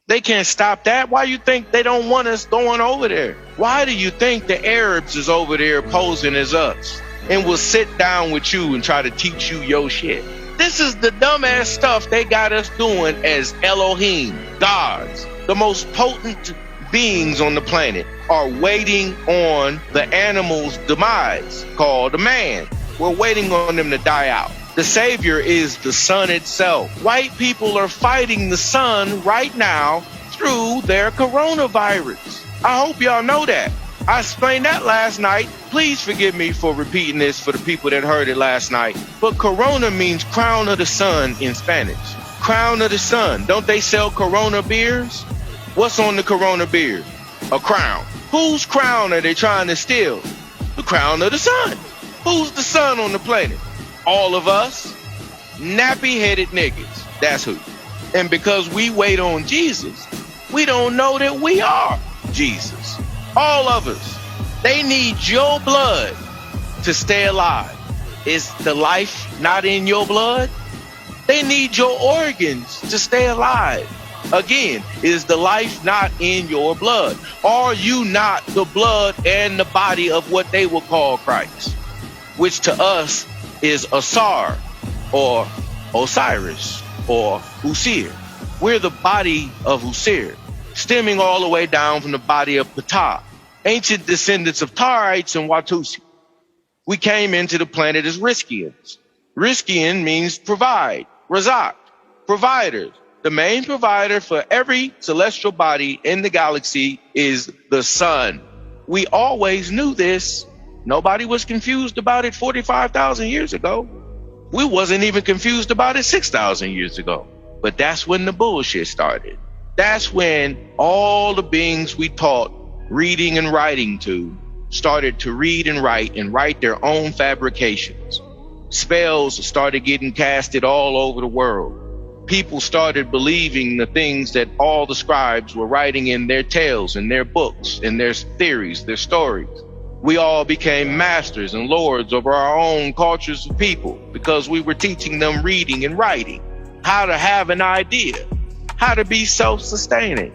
They can't stop that. Why you think they don't want us going over there? Why do you think the Arabs is over there posing as us and will sit down with you and try to teach you your shit? This is the dumbass stuff they got us doing as Elohim, gods. The most potent beings on the planet are waiting on the animal's demise, called a man. We're waiting on them to die out. The savior is the sun itself. White people are fighting the sun right now through their coronavirus. I hope y'all know that. I explained that last night. Please forgive me for repeating this for the people that heard it last night. But corona means crown of the sun in Spanish. Crown of the sun. Don't they sell Corona beers? What's on the Corona beer? A crown. Whose crown are they trying to steal? The crown of the sun. Who's the sun on the planet? All of us. Nappy-headed niggas. That's who. And because we wait on Jesus, we don't know that we are Jesus. All of us. They need your blood to stay alive. Is the life not in your blood? They need your organs to stay alive. Again, is the life not in your blood? Are you not the blood and the body of what they will call Christ? Which to us is Asar or Osiris or Usir. We're the body of Usir, stemming all the way down from the body of Ptah, ancient descendants of Tarites and Watusi. We came into the planet as Riskians. Riskian means provide, Razak, providers. The main provider for every celestial body in the galaxy is the sun. We always knew this. Nobody was confused about it 45,000 years ago. We wasn't even confused about it 6,000 years ago. But that's when the bullshit started. That's when all the beings we taught reading and writing to started to read and write their own fabrications. Spells started getting casted all over the world. People started believing the things that all the scribes were writing in their tales, in their books, in their theories, their stories. We all became masters and lords over our own cultures of people because we were teaching them reading and writing, how to have an idea, how to be self-sustaining.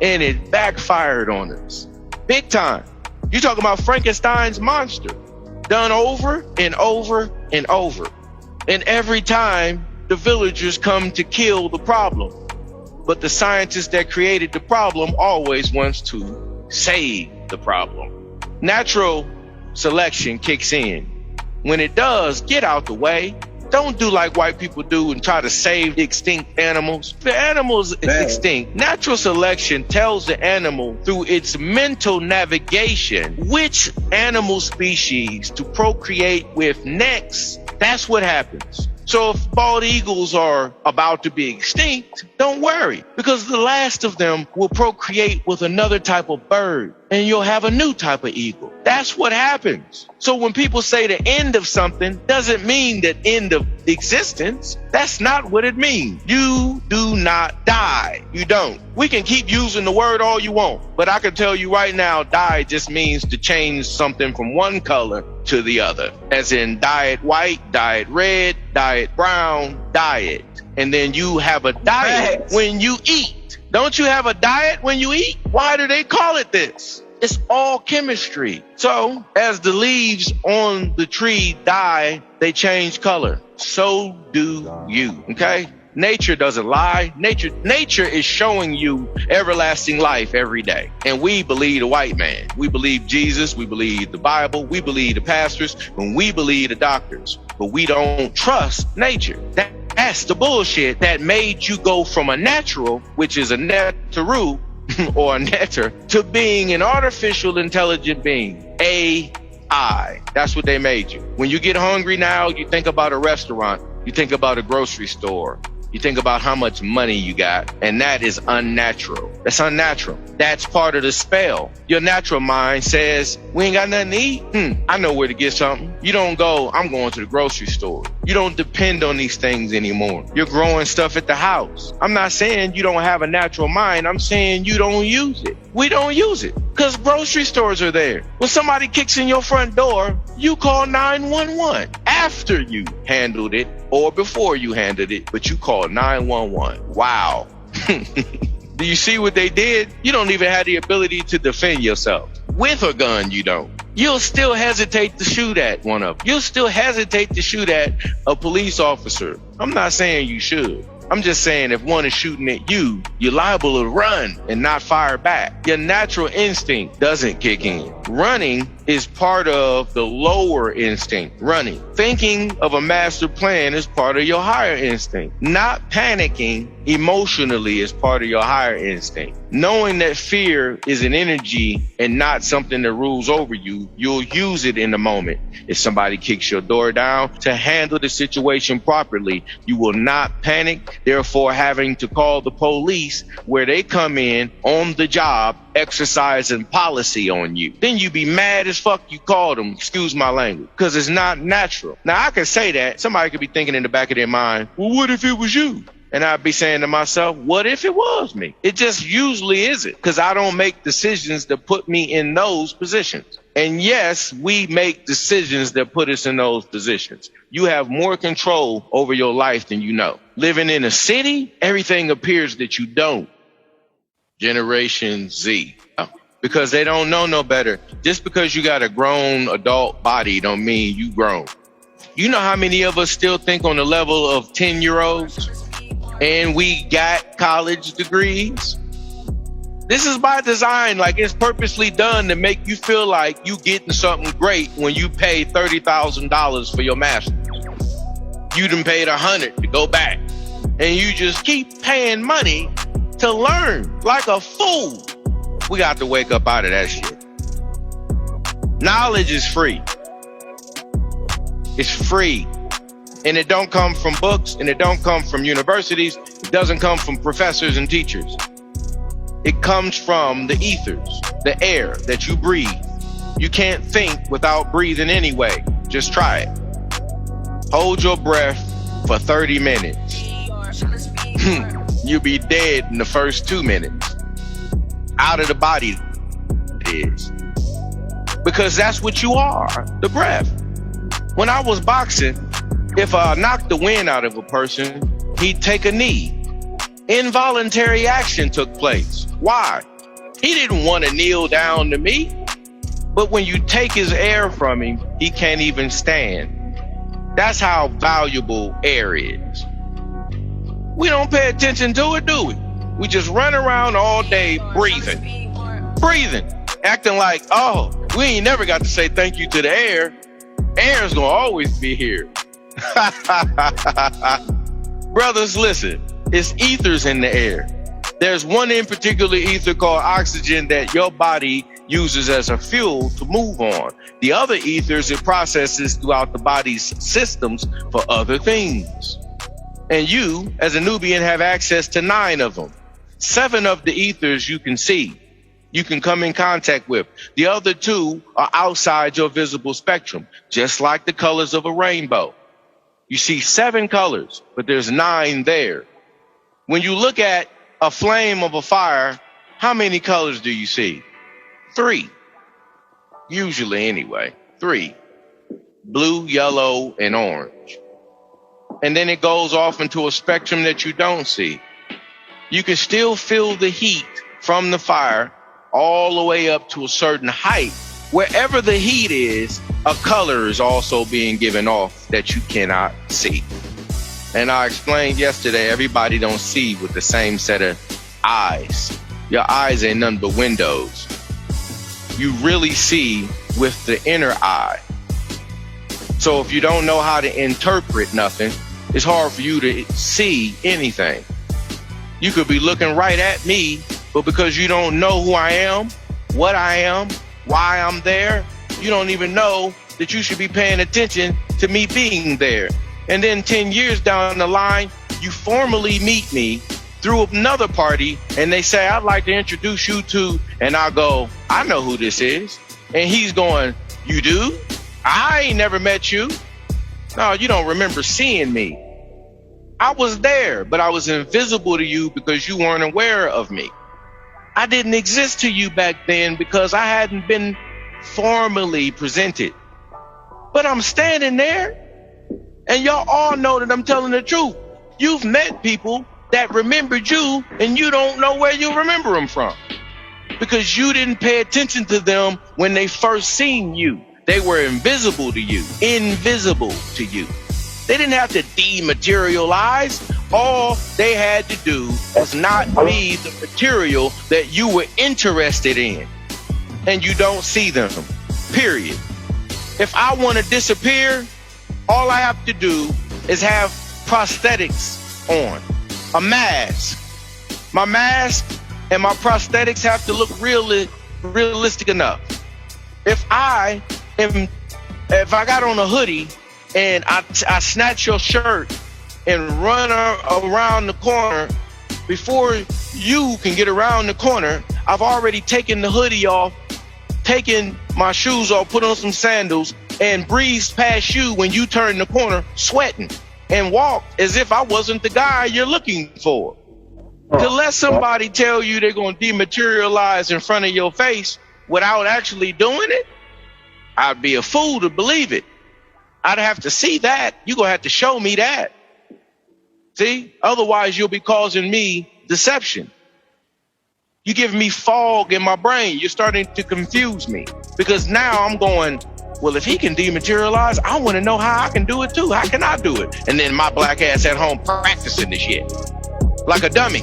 And it backfired on us. Big time. You talking about Frankenstein's monster, done over and over and over. And every time the villagers come to kill the problem. But the scientist that created the problem always wants to save the problem. Natural selection kicks in. When it does, get out the way. Don't do like white people do and try to save the extinct animals. The animal's extinct. Natural selection tells the animal through its mental navigation which animal species to procreate with next. That's what happens. So if bald eagles are about to be extinct, don't worry, because the last of them will procreate with another type of bird and you'll have a new type of eagle. That's what happens. So when people say the end of something, doesn't mean that end of existence. That's not what it means. You do not die. You don't. We can keep using the word all you want, but I can tell you right now, die just means to change something from one color to the other. As in dye it white, dye it red, dye it brown, dye it. And then you have a diet when you eat. Don't you have a diet when you eat? Why do they call it this? It's all chemistry. So as the leaves on the tree die, they change color. So do you, okay? Nature doesn't lie. Nature is showing you everlasting life every day. And we believe the white man. We believe Jesus. We believe the Bible. We believe the pastors. And we believe the doctors. But we don't trust nature. That's the bullshit that made you go from a natural, which is a netaru, or a netter, to being an artificial intelligent being, AI. That's what they made you. When you get hungry now, you think about a restaurant, you think about a grocery store, you think about how much money you got, and that is unnatural. That's unnatural. That's part of the spell. Your natural mind says, we ain't got nothing to eat. I know where to get something. You don't go, I'm going to the grocery store. You don't depend on these things anymore. You're growing stuff at the house. I'm not saying you don't have a natural mind. I'm saying you don't use it. We don't use it because grocery stores are there. When somebody kicks in your front door, you call 911 after you handled it or before you handled it, but you call 911. Wow. Do you see what they did? You don't even have the ability to defend yourself. With a gun, you don't. You'll still hesitate to shoot at one of them. You'll still hesitate to shoot at a police officer. I'm not saying you should. I'm just saying if one is shooting at you, you're liable to run and not fire back. Your natural instinct doesn't kick in. Running is part of the lower instinct, running. Thinking of a master plan is part of your higher instinct. Not panicking emotionally is part of your higher instinct. Knowing that fear is an energy and not something that rules over you, you'll use it in the moment. If somebody kicks your door down, to handle the situation properly, you will not panic, therefore having to call the police where they come in on the job exercising policy on you. Then you be mad as fuck you called them, excuse my language, because it's not natural. Now I can say that. Somebody could be thinking in the back of their mind, well, what if it was you? And I'd be saying to myself, what if it was me? It just usually isn't, because I don't make decisions that put me in those positions. And yes, we make decisions that put us in those positions. You have more control over your life than you know. Living in a city, everything appears that you don't. Generation Z. Because they don't know no better. Just because you got a grown adult body don't mean you grown. You know how many of us still think on the level of 10-year-olds? And we got college degrees? This is by design, like it's purposely done to make you feel like you getting something great when you pay $30,000 for your master's. You done paid $100 to go back. And you just keep paying money to learn like a fool. We got to wake up out of that shit. Knowledge is free. It's free. And it don't come from books, and it don't come from universities. It doesn't come from professors and teachers. It comes from the ethers, the air that you breathe. You can't think without breathing anyway. Just try it. Hold your breath for 30 minutes. You'll be dead in the first 2 minutes. Out of the body it is. Because that's what you are, the breath. When I was boxing, if I knocked the wind out of a person, he'd take a knee. Involuntary action took place. Why? He didn't want to kneel down to me. But when you take his air from him, he can't even stand. That's how valuable air is. We don't pay attention to it, do we? We just run around all day breathing, acting like, oh, we ain't never got to say thank you to the air. Air's gonna always be here. Brothers, listen, it's ethers in the air. There's one in particular ether called oxygen that your body uses as a fuel to move on. The other ethers it processes throughout the body's systems for other things. And you, as a Nubian, have access to 9 of them. 7 of the ethers you can see, you can come in contact with. The other 2 are outside your visible spectrum, just like the colors of a rainbow. You see 7 colors, but there's 9 there. When you look at a flame of a fire, how many colors do you see? 3. Usually anyway, 3. Blue, yellow, and orange. And then it goes off into a spectrum that you don't see. You can still feel the heat from the fire all the way up to a certain height. Wherever the heat is, a color is also being given off that you cannot see. And I explained yesterday, everybody don't see with the same set of eyes. Your eyes ain't nothing but windows. You really see with the inner eye. So if you don't know how to interpret nothing, it's hard for you to see anything. You could be looking right at me, but because you don't know who I am, what I am, why I'm there, you don't even know that you should be paying attention to me being there. And then 10 years down the line, you formally meet me through another party and they say, I'd like to introduce you to, and I go, I know who this is. And he's going, you do? I ain't never met you. No, you don't remember seeing me. I was there, but I was invisible to you because you weren't aware of me. I didn't exist to you back then because I hadn't been formally presented. But I'm standing there and y'all all know that I'm telling the truth. You've met people that remembered you, and you don't know where you remember them from because you didn't pay attention to them when they first seen you. They were invisible to you, invisible to you. They didn't have to dematerialize. All they had to do was not be the material that you were interested in, and you don't see them, period. If I want to disappear, all I have to do is have prosthetics on, a mask. My mask and my prosthetics have to look realistic enough. If I got on a hoodie and I snatch your shirt and run around the corner, before you can get around the corner, I've already taken the hoodie off, taken my shoes off, put on some sandals, and breezed past you when you turn the corner sweating, and walked as if I wasn't the guy you're looking for. To let somebody tell you they're going to dematerialize in front of your face without actually doing it, I'd be a fool to believe it. I'd have to see that. You're going to have to show me that. See? Otherwise, you'll be causing me deception. You give me fog in my brain. You're starting to confuse me. Because now I'm going, well, if he can dematerialize, I want to know how I can do it too. How can I do it? And then my black ass at home practicing this shit like a dummy.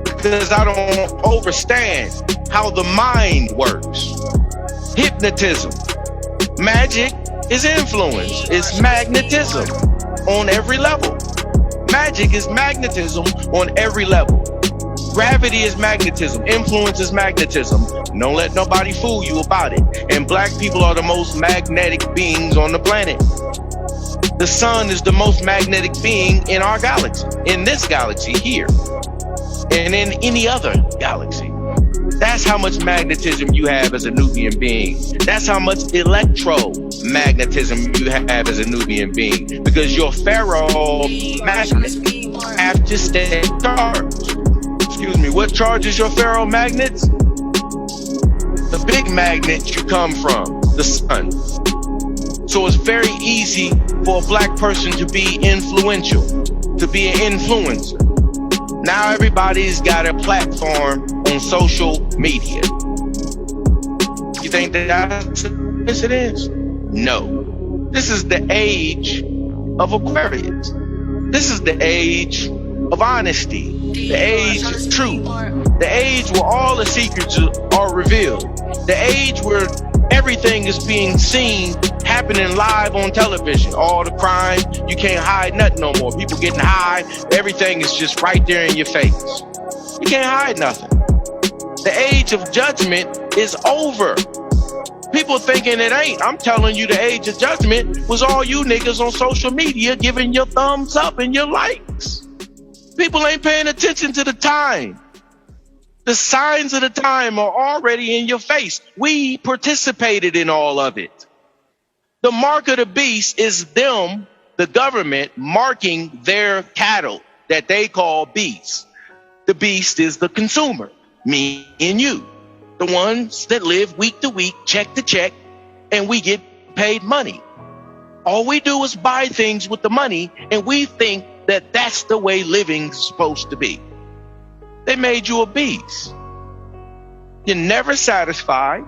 Because I don't understand how the mind works. Hypnotism. Magic is influence. It's magnetism on every level. Magic is magnetism on every level. Gravity is magnetism. Influence is magnetism. Don't let nobody fool you about it. And black people are the most magnetic beings on the planet. The sun is the most magnetic being in our galaxy, in this galaxy here, and in any other galaxy. That's how much magnetism you have as a Nubian being. That's how much electromagnetism you have as a Nubian being. Because your ferromagnets have to stay charged. Excuse me, what charges your ferromagnets? The big magnet you come from, the sun. So it's very easy for a black person to be influential, to be an influencer. Now everybody's got a platform on social media. You think that's this it is? No. This is the age of Aquarius. This is the age of honesty, the age of truth, the age where all the secrets are revealed, the age where everything is being seen happening live on television. All the crime, you can't hide nothing no more. People getting high, everything is just right there in your face. You can't hide nothing. The age of judgment is over. People thinking it ain't. I'm telling you, the age of judgment was all you niggas on social media giving your thumbs up and your likes. People ain't paying attention to the time. The signs of the time are already in your face. We participated in all of it. The mark of the beast is them, the government, marking their cattle that they call beasts. The beast is the consumer, me and you, the ones that live week to week, check to check, and we get paid money. All we do is buy things with the money, and we think that that's the way living's supposed to be. They made you a beast. You're never satisfied.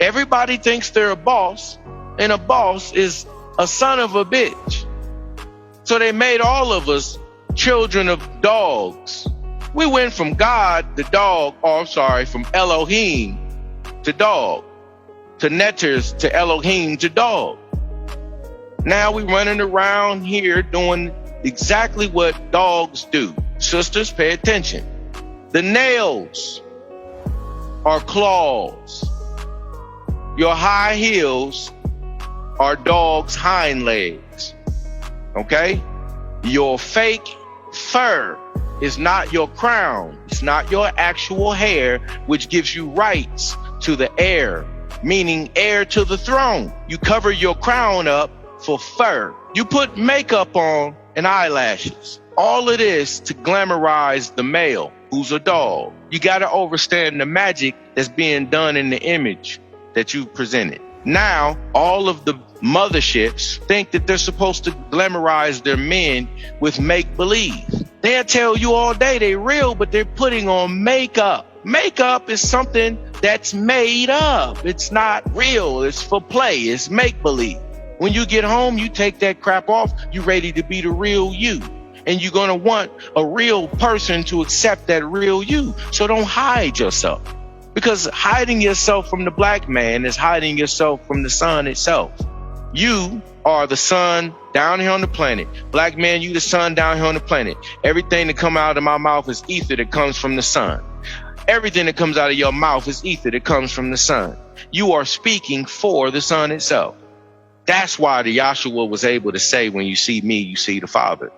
Everybody thinks they're a boss, and a boss is a son of a bitch. So they made all of us children of dogs. We went from God to dog, from Elohim to dog, to Netters to Elohim to dog. Now we running around here doing exactly what dogs do. Sisters, pay attention. The nails are claws. Your high heels are dogs' hind legs. Okay? Your fake fur is not your crown. It's not your actual hair, which gives you rights to the heir, meaning heir to the throne. You cover your crown up for fur. You put makeup on and eyelashes. All it is to glamorize the male who's a dog. You got to understand the magic that's being done in the image that you presented. Now, all of the motherships think that they're supposed to glamorize their men with make-believe. They'll tell you all day they real, but they're putting on makeup. Makeup is something that's made up. It's not real. It's for play. It's make-believe. When you get home, you take that crap off. You're ready to be the real you. And you're going to want a real person to accept that real you. So don't hide yourself. Because hiding yourself from the black man is hiding yourself from the sun itself. You are the sun down here on the planet. Black man, you the sun down here on the planet. Everything that comes out of my mouth is ether that comes from the sun. Everything that comes out of your mouth is ether that comes from the sun. You are speaking for the sun itself. That's why the Yahshua was able to say, when you see me, you see the Father.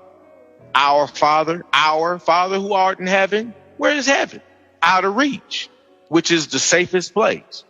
Our Father who art in heaven. Where is heaven? Out of reach, which is the safest place.